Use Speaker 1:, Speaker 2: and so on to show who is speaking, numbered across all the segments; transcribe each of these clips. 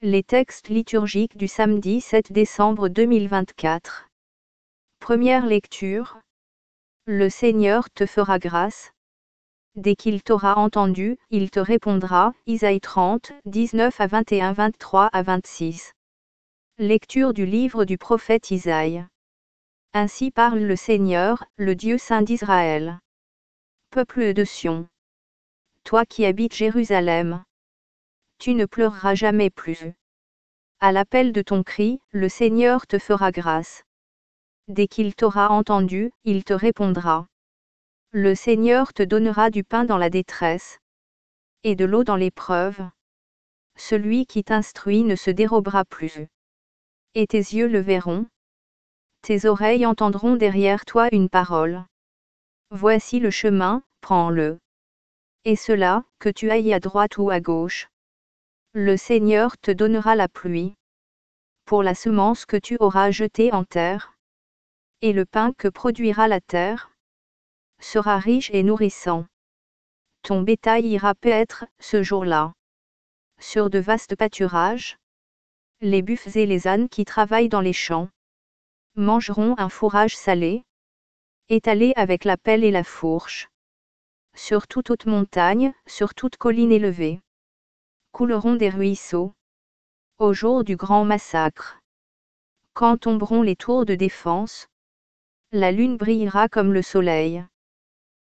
Speaker 1: Les textes liturgiques du samedi 7 décembre 2024. Première lecture. Le Seigneur te fera grâce. Dès qu'il t'aura entendu, il te répondra. Isaïe 30, 19 à 21, 23 à 26. Lecture du livre du prophète Isaïe. Ainsi parle le Seigneur, le Dieu saint d'Israël. Peuple de Sion. Toi qui habites Jérusalem. Tu ne pleureras jamais plus. À l'appel de ton cri, le Seigneur te fera grâce. Dès qu'il t'aura entendu, il te répondra. Le Seigneur te donnera du pain dans la détresse, et de l'eau dans l'épreuve. Celui qui t'instruit ne se dérobera plus. Et tes yeux le verront. Tes oreilles entendront derrière toi une parole. Voici le chemin, prends-le. Et cela, que tu ailles à droite ou à gauche. Le Seigneur te donnera la pluie. Pour la semence que tu auras jetée en terre. Et le pain que produira la terre sera riche et nourrissant. Ton bétail ira paître, ce jour-là. Sur de vastes pâturages. Les buffles et les ânes qui travaillent dans les champs mangeront un fourrage salé, étalé avec la pelle et la fourche. Sur toute haute montagne, sur toute colline élevée, couleront des ruisseaux. Au jour du grand massacre. Quand tomberont les tours de défense, la lune brillera comme le soleil.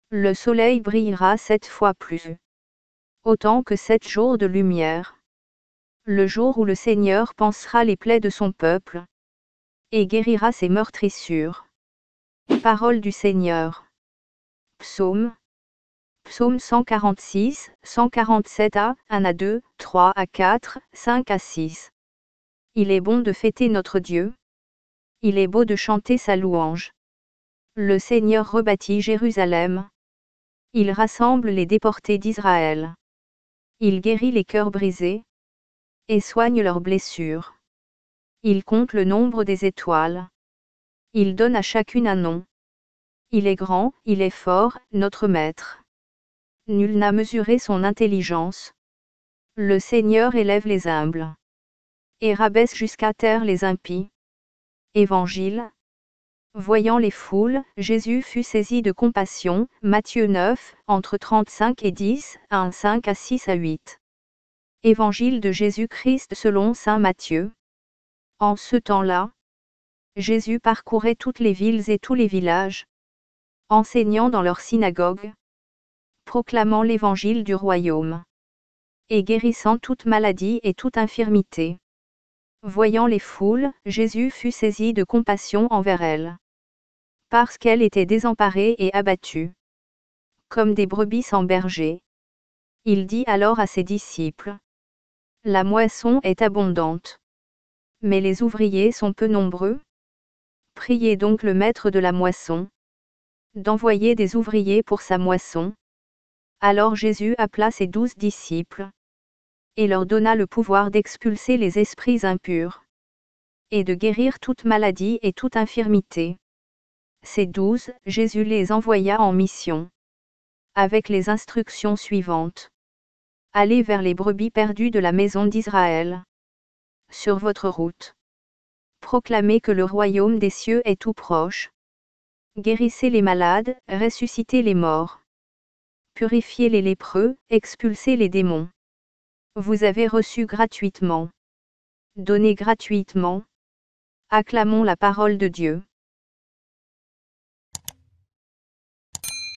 Speaker 1: Le soleil brillera 7 fois plus. Autant que 7 jours de lumière. Le jour où le Seigneur pansera les plaies de son peuple. Et guérira ses meurtrissures. Parole du Seigneur. Psaume. Psaume 146, 147 à 1 à 2, 3 à 4, 5 à 6. Il est bon de fêter notre Dieu. Il est beau de chanter sa louange. Le Seigneur rebâtit Jérusalem. Il rassemble les déportés d'Israël. Il guérit les cœurs brisés. Et soigne leurs blessures. Il compte le nombre des étoiles. Il donne à chacune un nom. Il est grand, il est fort, notre Maître. Nul n'a mesuré son intelligence. Le Seigneur élève les humbles. Et rabaisse jusqu'à terre les impies. Évangile. Voyant les foules, Jésus fut saisi de compassion. Matthieu 9, entre 35 et 10, 1, 5 à 6 à 8. Évangile de Jésus-Christ selon saint Matthieu. En ce temps-là, Jésus parcourait toutes les villes et tous les villages, enseignant dans leurs synagogues, proclamant l'évangile du royaume, et guérissant toute maladie et toute infirmité. Voyant les foules, Jésus fut saisi de compassion envers elles, parce qu'elles étaient désemparées et abattues, comme des brebis sans berger. Il dit alors à ses disciples: La moisson est abondante, mais les ouvriers sont peu nombreux. Priez donc le maître de la moisson d'envoyer des ouvriers pour sa moisson. Alors Jésus appela ses 12 disciples, et leur donna le pouvoir d'expulser les esprits impurs, et de guérir toute maladie et toute infirmité. Ces 12, Jésus les envoya en mission, avec les instructions suivantes. Allez vers les brebis perdues de la maison d'Israël. Sur votre route, proclamez que le royaume des cieux est tout proche. Guérissez les malades, ressuscitez les morts. Purifiez les lépreux, expulsez les démons. Vous avez reçu gratuitement. Donnez gratuitement. Acclamons la parole de Dieu.